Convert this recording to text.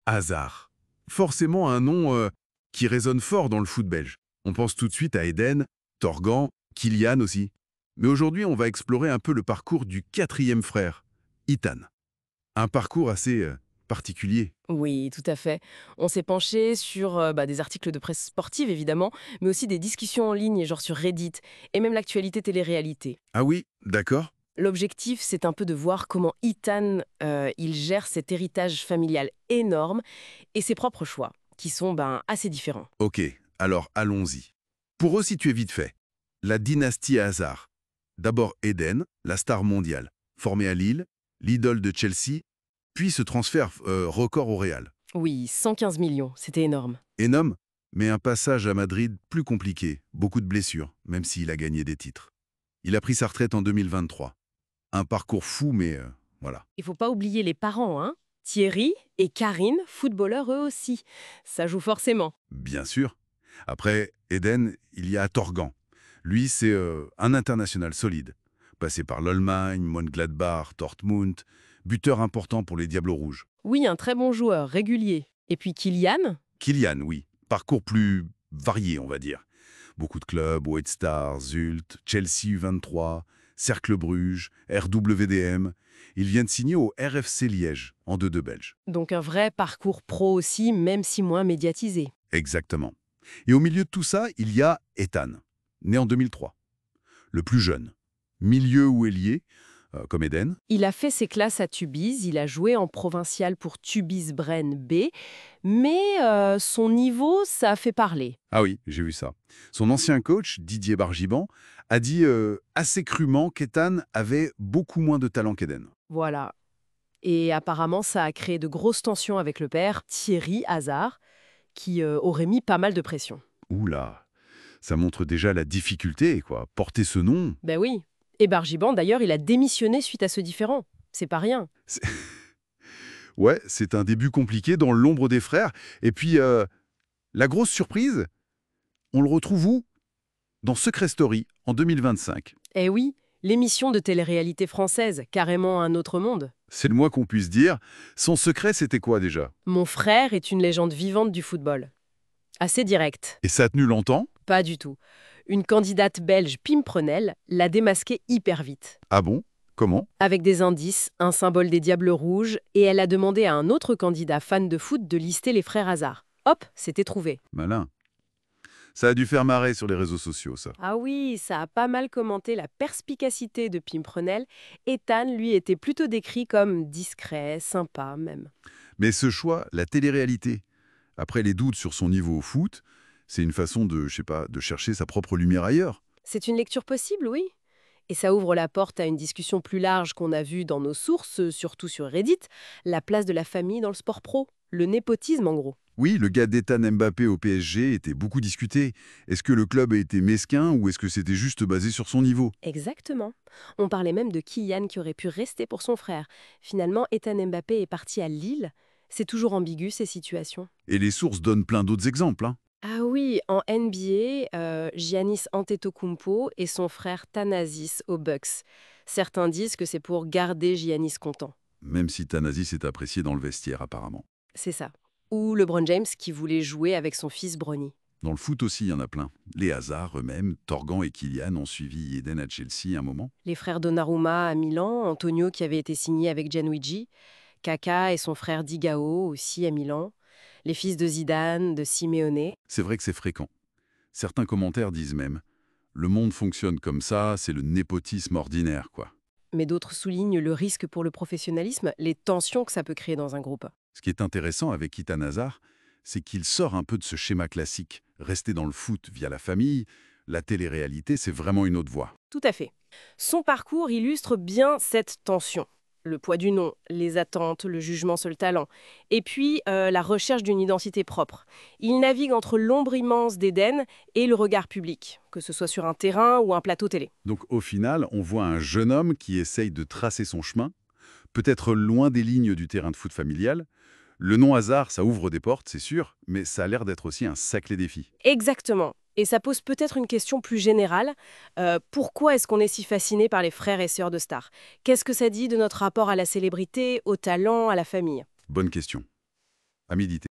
Hazard. Forcément un nom qui résonne fort dans le foot belge. On pense tout de suite à Eden, Torgan, Kylian aussi. Mais aujourd'hui, on va explorer un peu le parcours du quatrième frère, Ethan. Un parcours assez particulier. Oui, tout à fait. On s'est penché sur des articles de presse sportive, évidemment, mais aussi des discussions en ligne, genre sur Reddit, et même l'actualité télé-réalité. Ah oui, d'accord. L'objectif, c'est un peu de voir comment Ethan, il gère cet héritage familial énorme et ses propres choix, qui sont assez différents. Ok, alors allons-y. Pour resituer vite fait, la dynastie Hazard. D'abord Eden, la star mondiale, formée à Lille, l'idole de Chelsea, puis ce transfert record au Real. Oui, 115 millions, c'était énorme. Énorme, mais un passage à Madrid plus compliqué, beaucoup de blessures, même s'il a gagné des titres. Il a pris sa retraite en 2023. Un parcours fou, mais voilà. Il faut pas oublier les parents, hein. Thierry et Karine, footballeurs eux aussi. Ça joue forcément. Bien sûr. Après Eden, il y a Torgan. Lui, c'est un international solide. Passé par l'Allemagne, Mönchengladbach, Dortmund, buteur important pour les Diables Rouges. Oui, un très bon joueur, régulier. Et puis Kylian. Kylian, oui. Parcours plus varié, on va dire. Beaucoup de clubs, White Stars, Zult, Chelsea U23, Cercle Bruges, RWDM. Ils viennent signer au RFC Liège, en 2-2 belge. Donc un vrai parcours pro aussi, même si moins médiatisé. Exactement. Et au milieu de tout ça, il y a Ethan, né en 2003. Le plus jeune. Milieu ou ailier, comme Eden. Il a fait ses classes à Tubize, il a joué en provincial pour Tubize Bren B, mais son niveau, ça a fait parler. Ah oui, j'ai vu ça. Son ancien coach, Didier Bargiban, a dit assez crûment qu'Ethan avait beaucoup moins de talent qu'Eden. Voilà. Et apparemment, ça a créé de grosses tensions avec le père, Thierry Hazard, qui aurait mis pas mal de pression. Oula, ça montre déjà la difficulté, quoi. Porter ce nom, Ben oui. Et Bargiban, d'ailleurs, il a démissionné suite à ce différend. C'est pas rien. c'est... ouais, c'est un début compliqué dans l'ombre des frères. Et puis, la grosse surprise, on le retrouve où? Dans Secret Story, en 2025. Eh oui, l'émission de télé-réalité française, carrément un autre monde. C'est le moins qu'on puisse dire. Son secret, c'était quoi déjà? Mon frère est une légende vivante du football. Assez direct. Et ça a tenu longtemps? Pas du tout. Une candidate belge, Pim Prenel, l'a démasqué hyper vite. Ah bon? Comment? Avec des indices, un symbole des Diables Rouges, et elle a demandé à un autre candidat fan de foot de lister les frères Hazard. Hop, c'était trouvé. Malin. Ça a dû faire marrer sur les réseaux sociaux, ça. Ah oui, ça a pas mal commenté la perspicacité de Pim Prenel. Ethan, lui, était plutôt décrit comme discret, sympa même. Mais ce choix, la télé-réalité, après les doutes sur son niveau au foot, c'est une façon de, je sais pas, de chercher sa propre lumière ailleurs. C'est une lecture possible, oui. Et ça ouvre la porte à une discussion plus large qu'on a vue dans nos sources, surtout sur Reddit, la place de la famille dans le sport pro, le népotisme en gros. Oui, le gars d'Ethan Mbappé au PSG était beaucoup discuté. Est-ce que le club a été mesquin ou est-ce que c'était juste basé sur son niveau? Exactement. On parlait même de Kylian qui aurait pu rester pour son frère. Finalement, Ethan Mbappé est parti à Lille. C'est toujours ambigu ces situations. Et les sources donnent plein d'autres exemples, hein. Ah oui, en NBA, Giannis Antetokounmpo et son frère Thanasis aux Bucks. Certains disent que c'est pour garder Giannis content. Même si Thanasis est apprécié dans le vestiaire, apparemment. C'est ça. Ou LeBron James qui voulait jouer avec son fils Bronny. Dans le foot aussi, il y en a plein. Les Hazard eux-mêmes, Torgan et Kylian ont suivi Eden à Chelsea un moment. Les frères Donnarumma à Milan, Antonio qui avait été signé avec Gianluigi, Kaka et son frère Digao aussi à Milan, les fils de Zidane, de Simeone. C'est vrai que c'est fréquent. Certains commentaires disent même « Le monde fonctionne comme ça, c'est le népotisme ordinaire, quoi ». Mais d'autres soulignent le risque pour le professionnalisme, les tensions que ça peut créer dans un groupe. Ce qui est intéressant avec Ethan Hazard, c'est qu'il sort un peu de ce schéma classique. Rester dans le foot via la famille, la télé-réalité, c'est vraiment une autre voie. Tout à fait. Son parcours illustre bien cette tension. Le poids du nom, les attentes, le jugement sur le talent, et puis la recherche d'une identité propre. Il navigue entre l'ombre immense d'Éden et le regard public, que ce soit sur un terrain ou un plateau télé. Donc au final, on voit un jeune homme qui essaye de tracer son chemin, peut-être loin des lignes du terrain de foot familial. Le nom Hazard, ça ouvre des portes, c'est sûr, mais ça a l'air d'être aussi un sacré défi. Exactement. Et ça pose peut-être une question plus générale. Pourquoi est-ce qu'on est si fasciné par les frères et sœurs de stars? Qu'est-ce que ça dit de notre rapport à la célébrité, au talent, à la famille? Bonne question. à méditer.